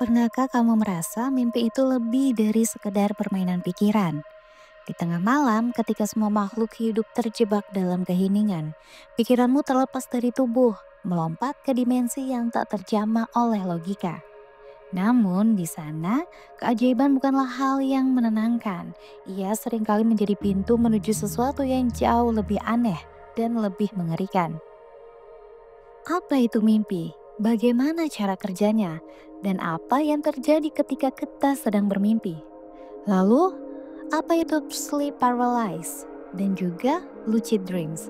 Pernahkah kamu merasa mimpi itu lebih dari sekedar permainan pikiran? Di tengah malam, ketika semua makhluk hidup terjebak dalam keheningan, pikiranmu terlepas dari tubuh, melompat ke dimensi yang tak terjamah oleh logika. Namun di sana, keajaiban bukanlah hal yang menenangkan. Ia seringkali menjadi pintu menuju sesuatu yang jauh lebih aneh dan lebih mengerikan. Apa itu mimpi? Bagaimana cara kerjanya? Dan apa yang terjadi ketika kita sedang bermimpi? Lalu, apa itu sleep paralysis? Dan juga lucid dreams?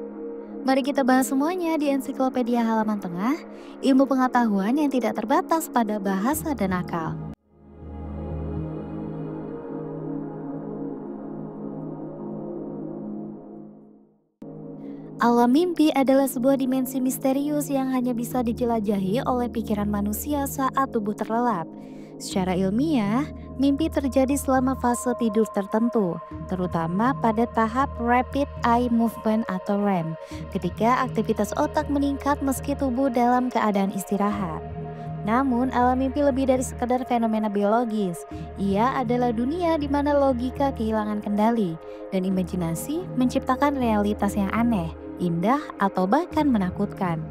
Mari kita bahas semuanya di Ensiklopedia Halaman Tengah, ilmu pengetahuan yang tidak terbatas pada bahasa dan akal. Alam mimpi adalah sebuah dimensi misterius yang hanya bisa dijelajahi oleh pikiran manusia saat tubuh terlelap. Secara ilmiah, mimpi terjadi selama fase tidur tertentu, terutama pada tahap rapid eye movement atau REM, ketika aktivitas otak meningkat meski tubuh dalam keadaan istirahat. Namun, alam mimpi lebih dari sekadar fenomena biologis. Ia adalah dunia di mana logika kehilangan kendali dan imajinasi menciptakan realitas yang aneh, indah, atau bahkan menakutkan.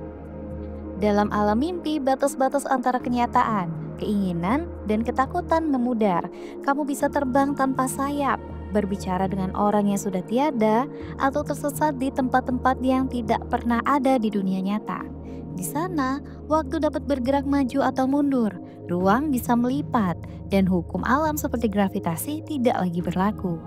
Dalam alam mimpi, batas-batas antara kenyataan, keinginan, dan ketakutan memudar. Kamu bisa terbang tanpa sayap, berbicara dengan orang yang sudah tiada, atau tersesat di tempat-tempat yang tidak pernah ada di dunia nyata. Di sana, waktu dapat bergerak maju atau mundur, ruang bisa melipat, dan hukum alam seperti gravitasi tidak lagi berlaku.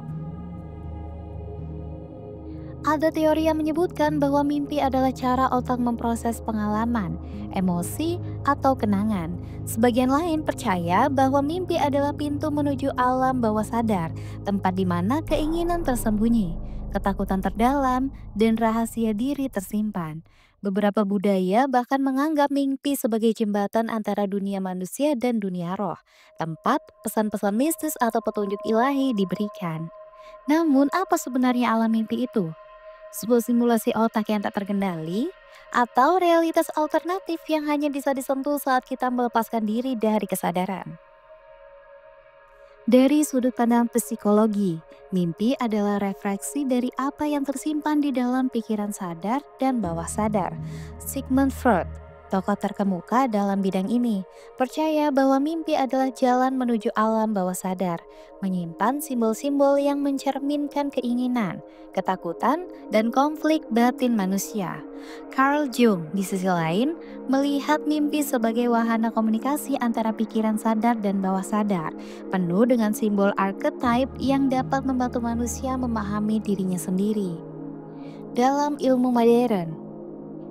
Ada teori yang menyebutkan bahwa mimpi adalah cara otak memproses pengalaman, emosi, atau kenangan. Sebagian lain percaya bahwa mimpi adalah pintu menuju alam bawah sadar, tempat di mana keinginan tersembunyi, ketakutan terdalam, dan rahasia diri tersimpan. Beberapa budaya bahkan menganggap mimpi sebagai jembatan antara dunia manusia dan dunia roh, tempat pesan-pesan mistis atau petunjuk ilahi diberikan. Namun, apa sebenarnya alam mimpi itu? Sebuah simulasi otak yang tak terkendali, atau realitas alternatif yang hanya bisa disentuh saat kita melepaskan diri dari kesadaran. Dari sudut pandang psikologi, mimpi adalah refleksi dari apa yang tersimpan di dalam pikiran sadar dan bawah sadar. Sigmund Freud, tokoh terkemuka dalam bidang ini, percaya bahwa mimpi adalah jalan menuju alam bawah sadar, menyimpan simbol-simbol yang mencerminkan keinginan, ketakutan, dan konflik batin manusia. Carl Jung, di sisi lain, melihat mimpi sebagai wahana komunikasi antara pikiran sadar dan bawah sadar, penuh dengan simbol archetype yang dapat membantu manusia memahami dirinya sendiri. Dalam ilmu modern,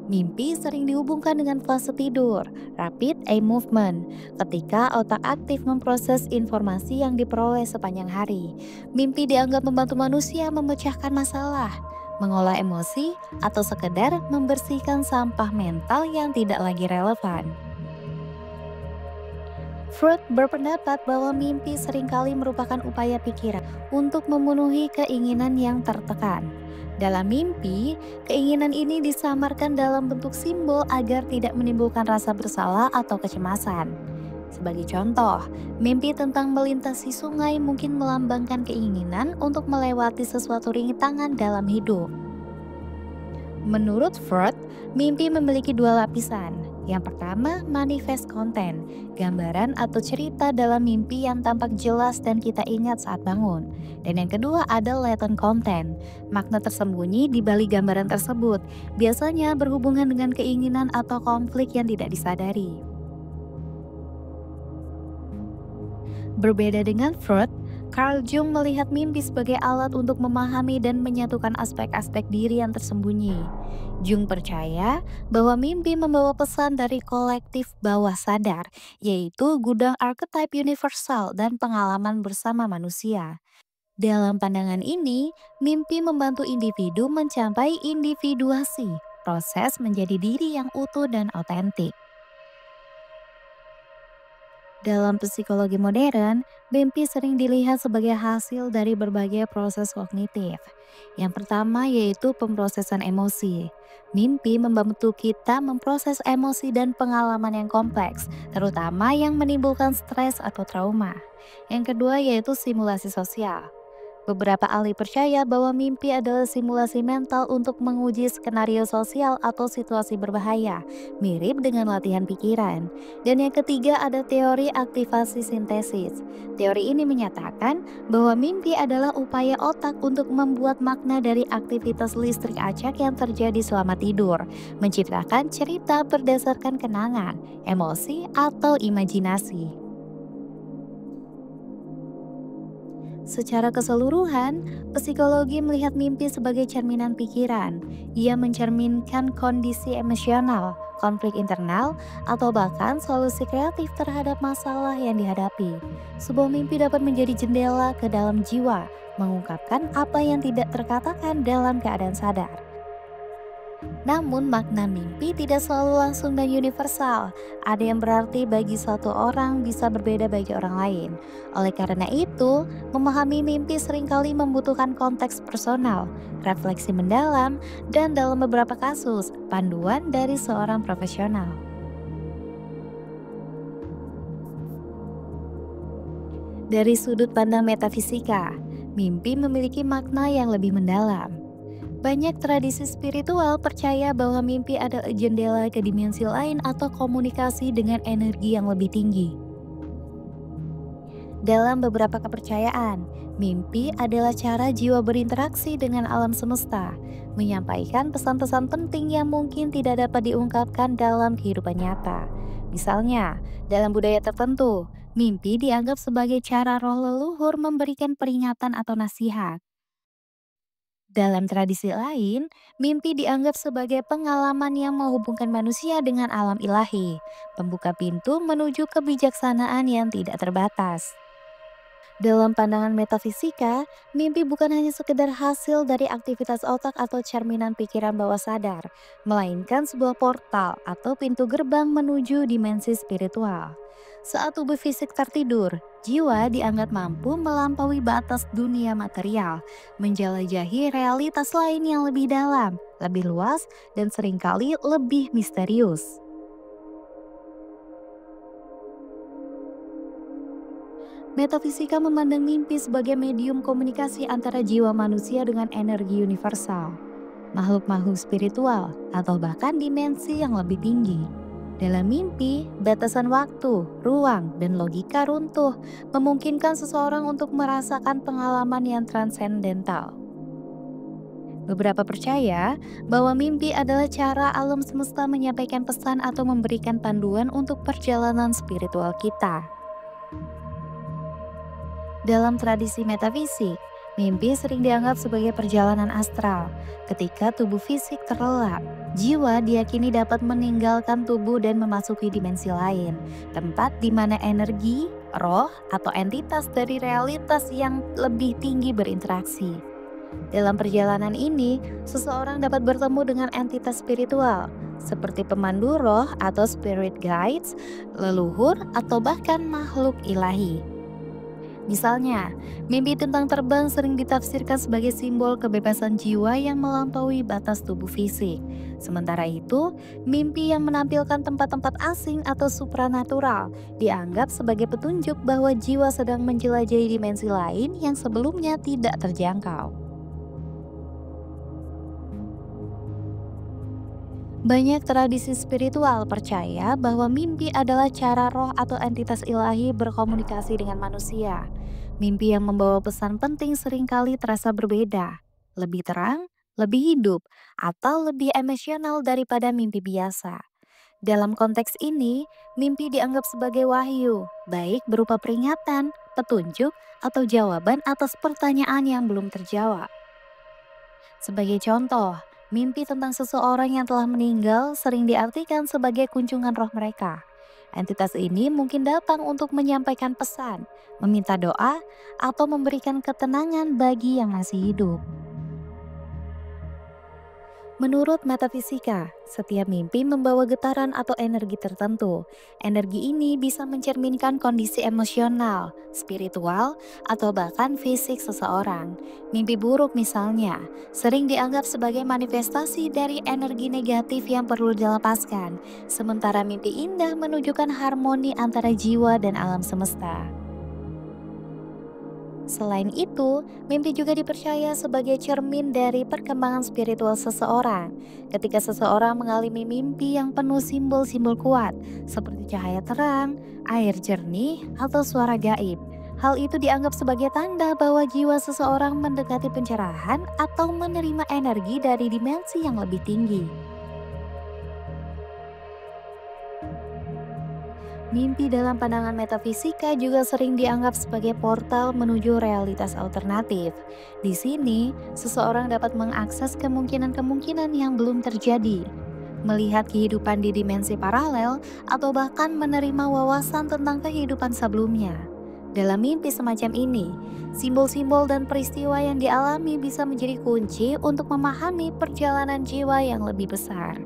mimpi sering dihubungkan dengan fase tidur, rapid eye movement, ketika otak aktif memproses informasi yang diperoleh sepanjang hari. Mimpi dianggap membantu manusia memecahkan masalah, mengolah emosi, atau sekedar membersihkan sampah mental yang tidak lagi relevan. Freud berpendapat bahwa mimpi seringkali merupakan upaya pikiran untuk memenuhi keinginan yang tertekan. Dalam mimpi, keinginan ini disamarkan dalam bentuk simbol agar tidak menimbulkan rasa bersalah atau kecemasan. Sebagai contoh, mimpi tentang melintasi sungai mungkin melambangkan keinginan untuk melewati sesuatu rintangan dalam hidup. Menurut Freud, mimpi memiliki dua lapisan. Yang pertama, manifest content, gambaran atau cerita dalam mimpi yang tampak jelas dan kita ingat saat bangun. Dan yang kedua ada latent content, makna tersembunyi di balik gambaran tersebut, biasanya berhubungan dengan keinginan atau konflik yang tidak disadari. Berbeda dengan Freud, Carl Jung melihat mimpi sebagai alat untuk memahami dan menyatukan aspek-aspek diri yang tersembunyi. Jung percaya bahwa mimpi membawa pesan dari kolektif bawah sadar, yaitu gudang archetype universal dan pengalaman bersama manusia. Dalam pandangan ini, mimpi membantu individu mencapai individuasi, proses menjadi diri yang utuh dan otentik. Dalam psikologi modern, mimpi sering dilihat sebagai hasil dari berbagai proses kognitif. Yang pertama yaitu pemrosesan emosi. Mimpi membantu kita memproses emosi dan pengalaman yang kompleks, terutama yang menimbulkan stres atau trauma. Yang kedua yaitu simulasi sosial. Beberapa ahli percaya bahwa mimpi adalah simulasi mental untuk menguji skenario sosial atau situasi berbahaya, mirip dengan latihan pikiran. Dan yang ketiga ada teori aktivasi sintesis. Teori ini menyatakan bahwa mimpi adalah upaya otak untuk membuat makna dari aktivitas listrik acak yang terjadi selama tidur, menciptakan cerita berdasarkan kenangan, emosi, atau imajinasi. Secara keseluruhan, psikologi melihat mimpi sebagai cerminan pikiran. Ia mencerminkan kondisi emosional, konflik internal, atau bahkan solusi kreatif terhadap masalah yang dihadapi. Sebuah mimpi dapat menjadi jendela ke dalam jiwa, mengungkapkan apa yang tidak terkatakan dalam keadaan sadar. Namun makna mimpi tidak selalu langsung dan universal. Ada yang berarti bagi satu orang bisa berbeda bagi orang lain. Oleh karena itu, memahami mimpi seringkali membutuhkan konteks personal, refleksi mendalam, dan dalam beberapa kasus, panduan dari seorang profesional. Dari sudut pandang metafisika, mimpi memiliki makna yang lebih mendalam. Banyak tradisi spiritual percaya bahwa mimpi adalah jendela ke dimensi lain atau komunikasi dengan energi yang lebih tinggi. Dalam beberapa kepercayaan, mimpi adalah cara jiwa berinteraksi dengan alam semesta, menyampaikan pesan-pesan penting yang mungkin tidak dapat diungkapkan dalam kehidupan nyata. Misalnya, dalam budaya tertentu, mimpi dianggap sebagai cara roh leluhur memberikan peringatan atau nasihat. Dalam tradisi lain, mimpi dianggap sebagai pengalaman yang menghubungkan manusia dengan alam ilahi, membuka pintu menuju kebijaksanaan yang tidak terbatas. Dalam pandangan metafisika, mimpi bukan hanya sekedar hasil dari aktivitas otak atau cerminan pikiran bawah sadar, melainkan sebuah portal atau pintu gerbang menuju dimensi spiritual. Saat tubuh fisik tertidur, jiwa dianggap mampu melampaui batas dunia material, menjelajahi realitas lain yang lebih dalam, lebih luas, dan seringkali lebih misterius. Metafisika memandang mimpi sebagai medium komunikasi antara jiwa manusia dengan energi universal, makhluk-makhluk spiritual, atau bahkan dimensi yang lebih tinggi. Dalam mimpi, batasan waktu, ruang, dan logika runtuh, memungkinkan seseorang untuk merasakan pengalaman yang transendental. Beberapa percaya bahwa mimpi adalah cara alam semesta menyampaikan pesan atau memberikan panduan untuk perjalanan spiritual kita. Dalam tradisi metafisik, mimpi sering dianggap sebagai perjalanan astral. Ketika tubuh fisik terlelap, jiwa diyakini dapat meninggalkan tubuh dan memasuki dimensi lain, tempat di mana energi, roh, atau entitas dari realitas yang lebih tinggi berinteraksi. Dalam perjalanan ini, seseorang dapat bertemu dengan entitas spiritual, seperti pemandu roh atau spirit guides, leluhur, atau bahkan makhluk ilahi. Misalnya, mimpi tentang terbang sering ditafsirkan sebagai simbol kebebasan jiwa yang melampaui batas tubuh fisik. Sementara itu, mimpi yang menampilkan tempat-tempat asing atau supranatural dianggap sebagai petunjuk bahwa jiwa sedang menjelajahi dimensi lain yang sebelumnya tidak terjangkau. Banyak tradisi spiritual percaya bahwa mimpi adalah cara roh atau entitas ilahi berkomunikasi dengan manusia. Mimpi yang membawa pesan penting seringkali terasa berbeda, lebih terang, lebih hidup, atau lebih emosional daripada mimpi biasa. Dalam konteks ini, mimpi dianggap sebagai wahyu, baik berupa peringatan, petunjuk, atau jawaban atas pertanyaan yang belum terjawab. Sebagai contoh, mimpi tentang seseorang yang telah meninggal sering diartikan sebagai kunjungan roh mereka. Entitas ini mungkin datang untuk menyampaikan pesan, meminta doa, atau memberikan ketenangan bagi yang masih hidup. Menurut metafisika, setiap mimpi membawa getaran atau energi tertentu. Energi ini bisa mencerminkan kondisi emosional, spiritual, atau bahkan fisik seseorang. Mimpi buruk misalnya, sering dianggap sebagai manifestasi dari energi negatif yang perlu dilepaskan, sementara mimpi indah menunjukkan harmoni antara jiwa dan alam semesta. Selain itu, mimpi juga dipercaya sebagai cermin dari perkembangan spiritual seseorang. Ketika seseorang mengalami mimpi yang penuh simbol-simbol kuat, seperti cahaya terang, air jernih, atau suara gaib, hal itu dianggap sebagai tanda bahwa jiwa seseorang mendekati pencerahan atau menerima energi dari dimensi yang lebih tinggi. Mimpi dalam pandangan metafisika juga sering dianggap sebagai portal menuju realitas alternatif. Di sini, seseorang dapat mengakses kemungkinan-kemungkinan yang belum terjadi, melihat kehidupan di dimensi paralel, atau bahkan menerima wawasan tentang kehidupan sebelumnya. Dalam mimpi semacam ini, simbol-simbol dan peristiwa yang dialami bisa menjadi kunci untuk memahami perjalanan jiwa yang lebih besar.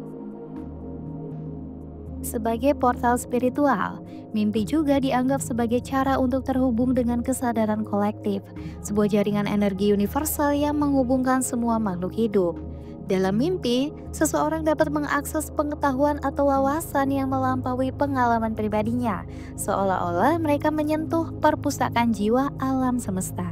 Sebagai portal spiritual, mimpi juga dianggap sebagai cara untuk terhubung dengan kesadaran kolektif, sebuah jaringan energi universal yang menghubungkan semua makhluk hidup. Dalam mimpi, seseorang dapat mengakses pengetahuan atau wawasan yang melampaui pengalaman pribadinya, seolah-olah mereka menyentuh perpustakaan jiwa alam semesta.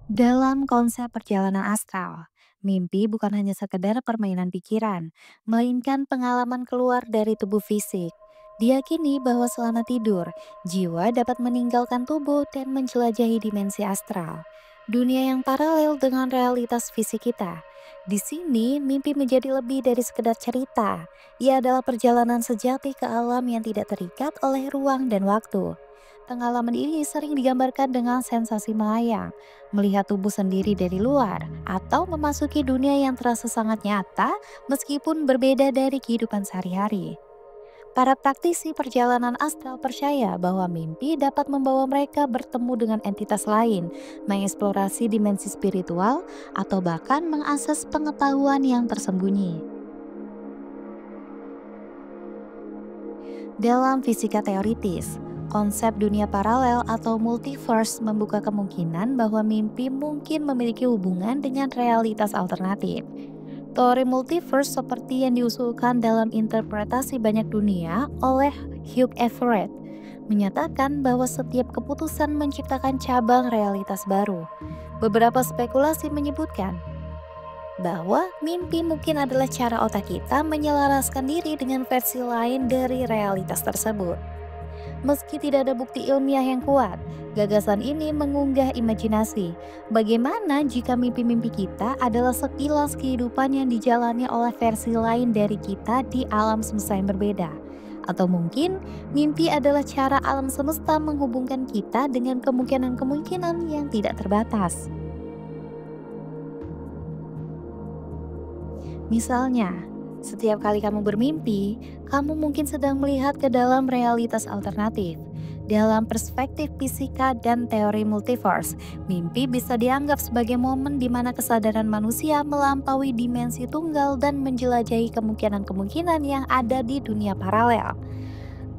Dalam konsep perjalanan astral, mimpi bukan hanya sekedar permainan pikiran, melainkan pengalaman keluar dari tubuh fisik. Diyakini bahwa selama tidur, jiwa dapat meninggalkan tubuh dan menjelajahi dimensi astral, dunia yang paralel dengan realitas fisik kita. Di sini, mimpi menjadi lebih dari sekedar cerita. Ia adalah perjalanan sejati ke alam yang tidak terikat oleh ruang dan waktu. Pengalaman ini sering digambarkan dengan sensasi melayang, melihat tubuh sendiri dari luar, atau memasuki dunia yang terasa sangat nyata meskipun berbeda dari kehidupan sehari-hari. Para praktisi perjalanan astral percaya bahwa mimpi dapat membawa mereka bertemu dengan entitas lain, mengeksplorasi dimensi spiritual, atau bahkan mengakses pengetahuan yang tersembunyi. Dalam fisika teoritis, konsep dunia paralel atau multiverse membuka kemungkinan bahwa mimpi mungkin memiliki hubungan dengan realitas alternatif. Teori multiverse seperti yang diusulkan dalam interpretasi banyak dunia oleh Hugh Everett menyatakan bahwa setiap keputusan menciptakan cabang realitas baru. Beberapa spekulasi menyebutkan bahwa mimpi mungkin adalah cara otak kita menyelaraskan diri dengan versi lain dari realitas tersebut. Meski tidak ada bukti ilmiah yang kuat, gagasan ini mengunggah imajinasi. Bagaimana jika mimpi-mimpi kita adalah sekilas kehidupan yang dijalani oleh versi lain dari kita di alam semesta yang berbeda? Atau mungkin mimpi adalah cara alam semesta menghubungkan kita dengan kemungkinan-kemungkinan yang tidak terbatas. Misalnya, setiap kali kamu bermimpi, kamu mungkin sedang melihat ke dalam realitas alternatif. Dalam perspektif fisika dan teori multiverse, mimpi bisa dianggap sebagai momen di mana kesadaran manusia melampaui dimensi tunggal dan menjelajahi kemungkinan-kemungkinan yang ada di dunia paralel.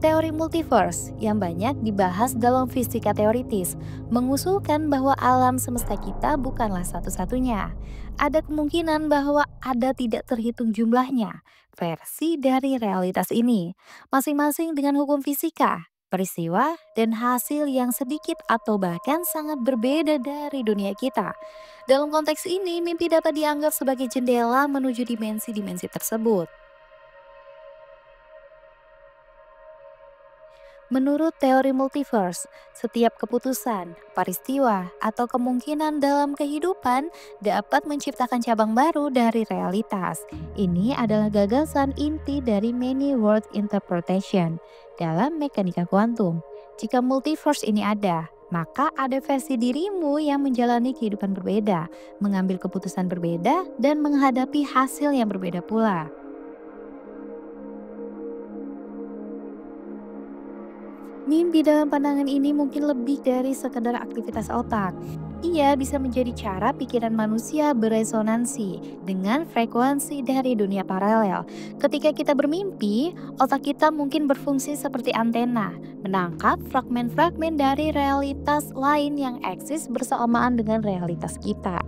Teori multiverse yang banyak dibahas dalam fisika teoritis mengusulkan bahwa alam semesta kita bukanlah satu-satunya. Ada kemungkinan bahwa ada tidak terhitung jumlahnya versi dari realitas ini, masing-masing dengan hukum fisika, peristiwa, dan hasil yang sedikit atau bahkan sangat berbeda dari dunia kita. Dalam konteks ini, mimpi dapat dianggap sebagai jendela menuju dimensi-dimensi tersebut. Menurut teori multiverse, setiap keputusan, peristiwa, atau kemungkinan dalam kehidupan dapat menciptakan cabang baru dari realitas. Ini adalah gagasan inti dari many world interpretation dalam mekanika kuantum. Jika multiverse ini ada, maka ada versi dirimu yang menjalani kehidupan berbeda, mengambil keputusan berbeda, dan menghadapi hasil yang berbeda pula. Mimpi dalam pandangan ini mungkin lebih dari sekedar aktivitas otak. Ia bisa menjadi cara pikiran manusia beresonansi dengan frekuensi dari dunia paralel. Ketika kita bermimpi, otak kita mungkin berfungsi seperti antena, menangkap fragmen-fragmen dari realitas lain yang eksis bersamaan dengan realitas kita.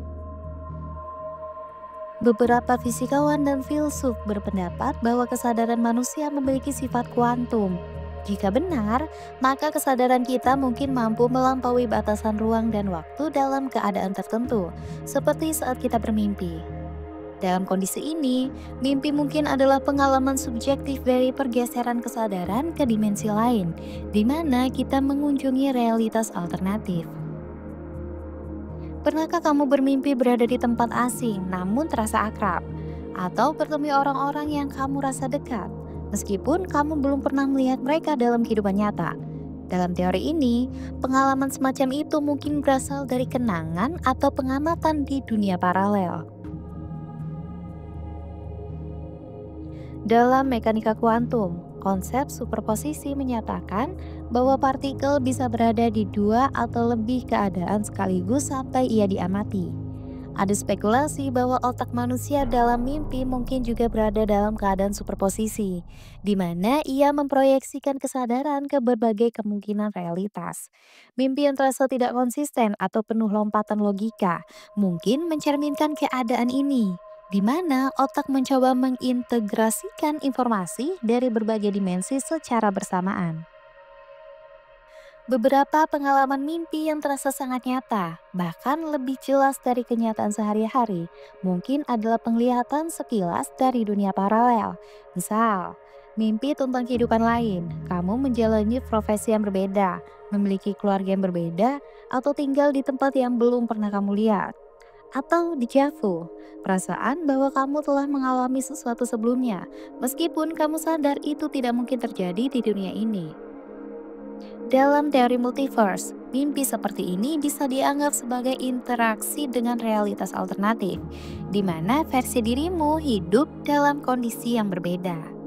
Beberapa fisikawan dan filsuf berpendapat bahwa kesadaran manusia memiliki sifat kuantum. Jika benar, maka kesadaran kita mungkin mampu melampaui batasan ruang dan waktu dalam keadaan tertentu, seperti saat kita bermimpi. Dalam kondisi ini, mimpi mungkin adalah pengalaman subjektif dari pergeseran kesadaran ke dimensi lain, di mana kita mengunjungi realitas alternatif. Pernahkah kamu bermimpi berada di tempat asing namun terasa akrab? Atau bertemu orang-orang yang kamu rasa dekat, meskipun kamu belum pernah melihat mereka dalam kehidupan nyata? Dalam teori ini, pengalaman semacam itu mungkin berasal dari kenangan atau pengamatan di dunia paralel. Dalam mekanika kuantum, konsep superposisi menyatakan bahwa partikel bisa berada di dua atau lebih keadaan sekaligus sampai ia diamati. Ada spekulasi bahwa otak manusia dalam mimpi mungkin juga berada dalam keadaan superposisi, di mana ia memproyeksikan kesadaran ke berbagai kemungkinan realitas. Mimpi yang terasa tidak konsisten atau penuh lompatan logika mungkin mencerminkan keadaan ini, di mana otak mencoba mengintegrasikan informasi dari berbagai dimensi secara bersamaan. Beberapa pengalaman mimpi yang terasa sangat nyata, bahkan lebih jelas dari kenyataan sehari-hari, mungkin adalah penglihatan sekilas dari dunia paralel. Misal, mimpi tentang kehidupan lain, kamu menjalani profesi yang berbeda, memiliki keluarga yang berbeda, atau tinggal di tempat yang belum pernah kamu lihat. Atau déjà vu, perasaan bahwa kamu telah mengalami sesuatu sebelumnya, meskipun kamu sadar itu tidak mungkin terjadi di dunia ini. Dalam teori multiverse, mimpi seperti ini bisa dianggap sebagai interaksi dengan realitas alternatif, di mana versi dirimu hidup dalam kondisi yang berbeda.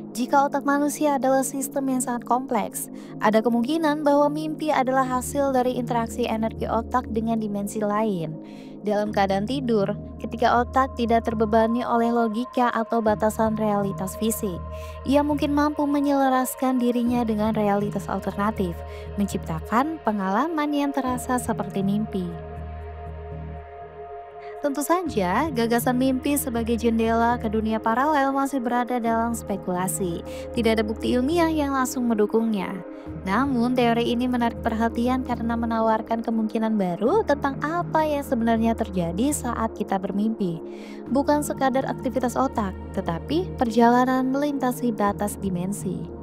Jika otak manusia adalah sistem yang sangat kompleks, ada kemungkinan bahwa mimpi adalah hasil dari interaksi energi otak dengan dimensi lain. Dalam keadaan tidur, ketika otak tidak terbebani oleh logika atau batasan realitas fisik, ia mungkin mampu menyelaraskan dirinya dengan realitas alternatif, menciptakan pengalaman yang terasa seperti mimpi. Tentu saja, gagasan mimpi sebagai jendela ke dunia paralel masih berada dalam spekulasi. Tidak ada bukti ilmiah yang langsung mendukungnya. Namun, teori ini menarik perhatian karena menawarkan kemungkinan baru tentang apa yang sebenarnya terjadi saat kita bermimpi. Bukan sekadar aktivitas otak, tetapi perjalanan melintasi batas dimensi.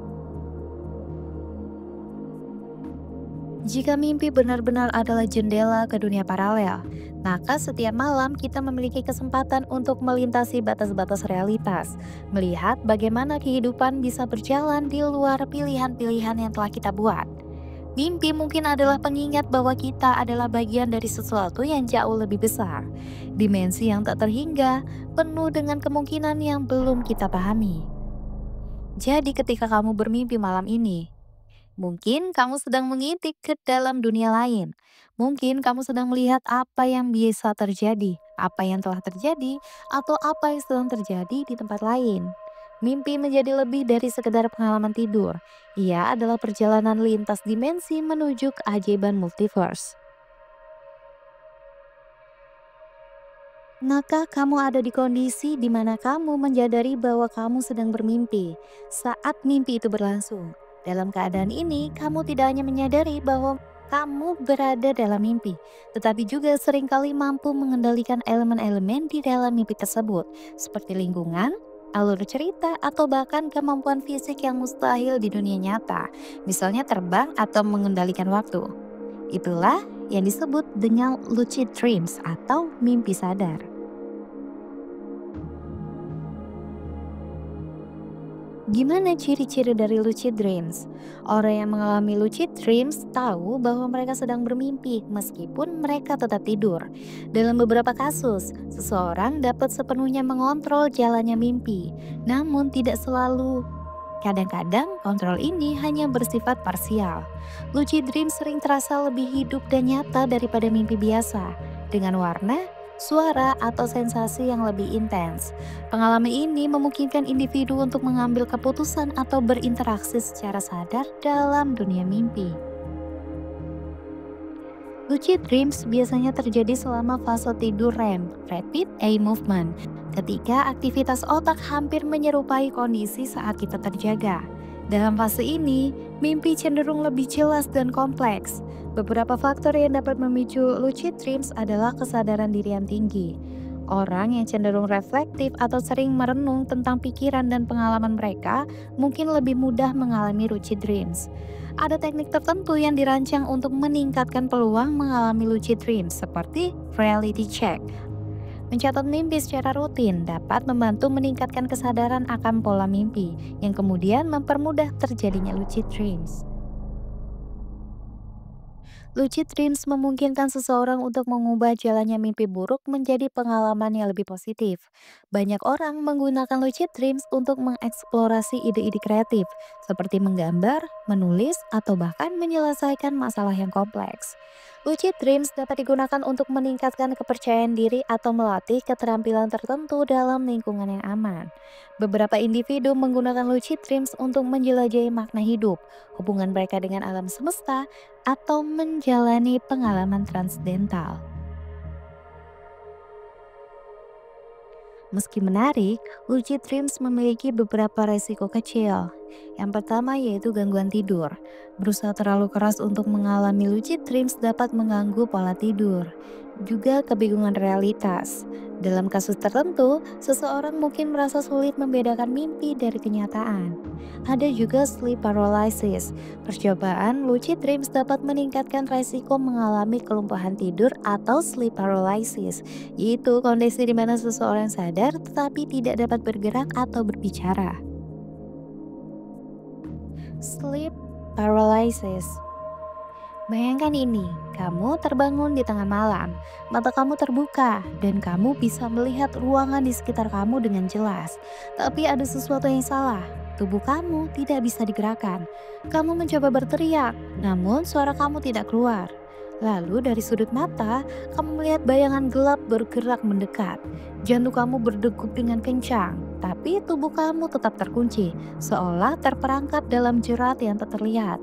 Jika mimpi benar-benar adalah jendela ke dunia paralel, maka setiap malam kita memiliki kesempatan untuk melintasi batas-batas realitas, melihat bagaimana kehidupan bisa berjalan di luar pilihan-pilihan yang telah kita buat. Mimpi mungkin adalah pengingat bahwa kita adalah bagian dari sesuatu yang jauh lebih besar, dimensi yang tak terhingga, penuh dengan kemungkinan yang belum kita pahami. Jadi ketika kamu bermimpi malam ini, mungkin kamu sedang mengintip ke dalam dunia lain. Mungkin kamu sedang melihat apa yang bisa terjadi, apa yang telah terjadi, atau apa yang sedang terjadi di tempat lain. Mimpi menjadi lebih dari sekedar pengalaman tidur. Ia adalah perjalanan lintas dimensi menuju keajaiban multiverse. Maka kamu ada di kondisi di mana kamu menyadari bahwa kamu sedang bermimpi saat mimpi itu berlangsung. Dalam keadaan ini, kamu tidak hanya menyadari bahwa kamu berada dalam mimpi, tetapi juga seringkali mampu mengendalikan elemen-elemen di dalam mimpi tersebut, seperti lingkungan, alur cerita, atau bahkan kemampuan fisik yang mustahil di dunia nyata, misalnya terbang atau mengendalikan waktu. Itulah yang disebut dengan lucid dreams atau mimpi sadar. Gimana ciri-ciri dari lucid dreams? Orang yang mengalami lucid dreams tahu bahwa mereka sedang bermimpi meskipun mereka tetap tidur. Dalam beberapa kasus, seseorang dapat sepenuhnya mengontrol jalannya mimpi, namun tidak selalu. Kadang-kadang kontrol ini hanya bersifat parsial. Lucid dream sering terasa lebih hidup dan nyata daripada mimpi biasa, dengan warna, suara, atau sensasi yang lebih intens. Pengalaman ini memungkinkan individu untuk mengambil keputusan atau berinteraksi secara sadar dalam dunia mimpi. Lucid dreams biasanya terjadi selama fase tidur REM, Rapid Eye Movement, ketika aktivitas otak hampir menyerupai kondisi saat kita terjaga. Dalam fase ini, mimpi cenderung lebih jelas dan kompleks. Beberapa faktor yang dapat memicu lucid dreams adalah kesadaran diri yang tinggi. Orang yang cenderung reflektif atau sering merenung tentang pikiran dan pengalaman mereka mungkin lebih mudah mengalami lucid dreams. Ada teknik tertentu yang dirancang untuk meningkatkan peluang mengalami lucid dreams seperti reality check. Mencatat mimpi secara rutin dapat membantu meningkatkan kesadaran akan pola mimpi yang kemudian mempermudah terjadinya lucid dreams. Lucid dreams memungkinkan seseorang untuk mengubah jalannya mimpi buruk menjadi pengalaman yang lebih positif. Banyak orang menggunakan lucid dreams untuk mengeksplorasi ide-ide kreatif, seperti menggambar, menulis, atau bahkan menyelesaikan masalah yang kompleks. Lucid dreams dapat digunakan untuk meningkatkan kepercayaan diri atau melatih keterampilan tertentu dalam lingkungan yang aman. Beberapa individu menggunakan lucid dreams untuk menjelajahi makna hidup, hubungan mereka dengan alam semesta, atau menjalani pengalaman transdental. Meski menarik, lucid dreams memiliki beberapa resiko kecil. Yang pertama yaitu gangguan tidur. Berusaha terlalu keras untuk mengalami lucid dreams dapat mengganggu pola tidur. Juga kebingungan realitas. Dalam kasus tertentu, seseorang mungkin merasa sulit membedakan mimpi dari kenyataan. Ada juga sleep paralysis. Percobaan lucid dreams dapat meningkatkan resiko mengalami kelumpuhan tidur atau sleep paralysis, yaitu kondisi di mana seseorang sadar tetapi tidak dapat bergerak atau berbicara. Sleep paralysis. Bayangkan ini, kamu terbangun di tengah malam, mata kamu terbuka, dan kamu bisa melihat ruangan di sekitar kamu dengan jelas. Tapi ada sesuatu yang salah, tubuh kamu tidak bisa digerakkan. Kamu mencoba berteriak, namun suara kamu tidak keluar. Lalu dari sudut mata, kamu melihat bayangan gelap bergerak mendekat. Jantung kamu berdegup dengan kencang, tapi tubuh kamu tetap terkunci, seolah terperangkap dalam jerat yang tak terlihat.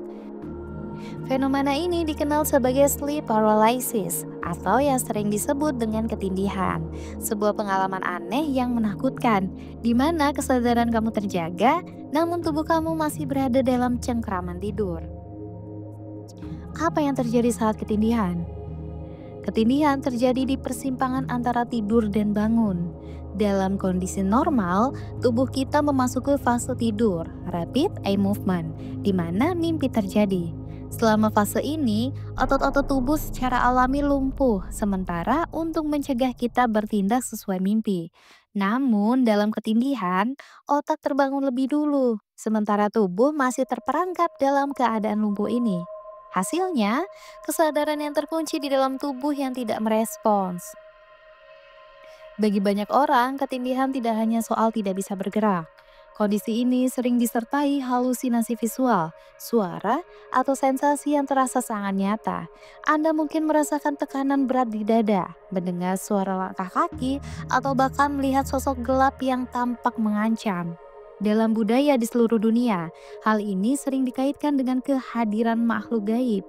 Fenomena ini dikenal sebagai sleep paralysis atau yang sering disebut dengan ketindihan. Sebuah pengalaman aneh yang menakutkan, di mana kesadaran kamu terjaga, namun tubuh kamu masih berada dalam cengkraman tidur. Apa yang terjadi saat ketindihan? Ketindihan terjadi di persimpangan antara tidur dan bangun. Dalam kondisi normal, tubuh kita memasuki fase tidur, rapid eye movement, di mana mimpi terjadi. Selama fase ini, otot-otot tubuh secara alami lumpuh, sementara untuk mencegah kita bertindak sesuai mimpi. Namun, dalam ketindihan, otak terbangun lebih dulu, sementara tubuh masih terperangkap dalam keadaan lumpuh ini. Hasilnya, kesadaran yang terkunci di dalam tubuh yang tidak merespons. Bagi banyak orang, ketindihan tidak hanya soal tidak bisa bergerak. Kondisi ini sering disertai halusinasi visual, suara, atau sensasi yang terasa sangat nyata. Anda mungkin merasakan tekanan berat di dada, mendengar suara langkah kaki, atau bahkan melihat sosok gelap yang tampak mengancam. Dalam budaya di seluruh dunia, hal ini sering dikaitkan dengan kehadiran makhluk gaib.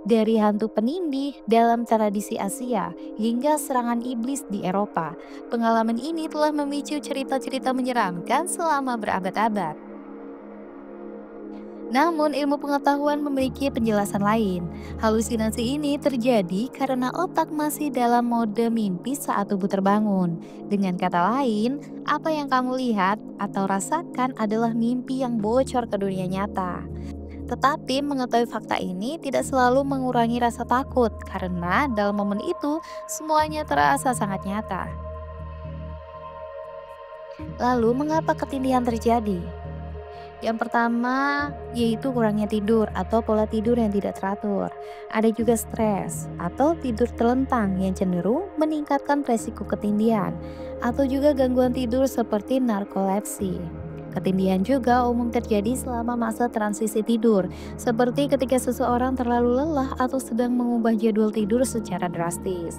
Dari hantu penindih dalam tradisi Asia hingga serangan iblis di Eropa, pengalaman ini telah memicu cerita-cerita menyeramkan selama berabad-abad. Namun ilmu pengetahuan memiliki penjelasan lain. Halusinasi ini terjadi karena otak masih dalam mode mimpi saat tubuh terbangun. Dengan kata lain, apa yang kamu lihat atau rasakan adalah mimpi yang bocor ke dunia nyata. Tetapi mengetahui fakta ini tidak selalu mengurangi rasa takut karena dalam momen itu semuanya terasa sangat nyata. Lalu mengapa ketindihan terjadi? Yang pertama yaitu kurangnya tidur atau pola tidur yang tidak teratur. Ada juga stres atau tidur terlentang yang cenderung meningkatkan resiko ketindihan atau juga gangguan tidur seperti narkolepsi. Ketindihan juga umum terjadi selama masa transisi tidur, seperti ketika seseorang terlalu lelah atau sedang mengubah jadwal tidur secara drastis.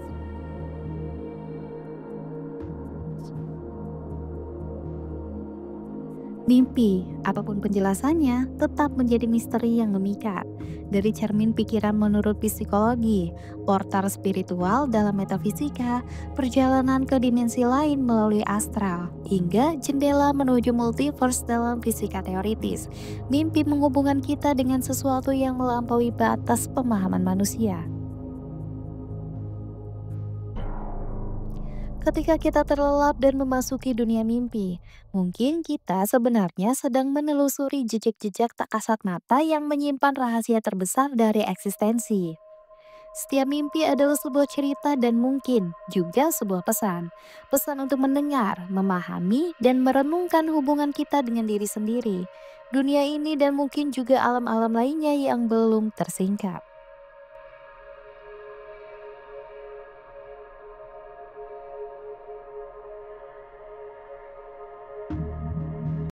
Mimpi, apapun penjelasannya, tetap menjadi misteri yang memikat. Dari cermin pikiran menurut psikologi, portal spiritual dalam metafisika, perjalanan ke dimensi lain melalui astral, hingga jendela menuju multiverse dalam fisika teoritis. Mimpi menghubungkan kita dengan sesuatu yang melampaui batas pemahaman manusia. Ketika kita terlelap dan memasuki dunia mimpi, mungkin kita sebenarnya sedang menelusuri jejak-jejak tak kasat mata yang menyimpan rahasia terbesar dari eksistensi. Setiap mimpi adalah sebuah cerita dan mungkin juga sebuah pesan. Pesan untuk mendengar, memahami, dan merenungkan hubungan kita dengan diri sendiri. Dunia ini dan mungkin juga alam-alam lainnya yang belum tersingkap.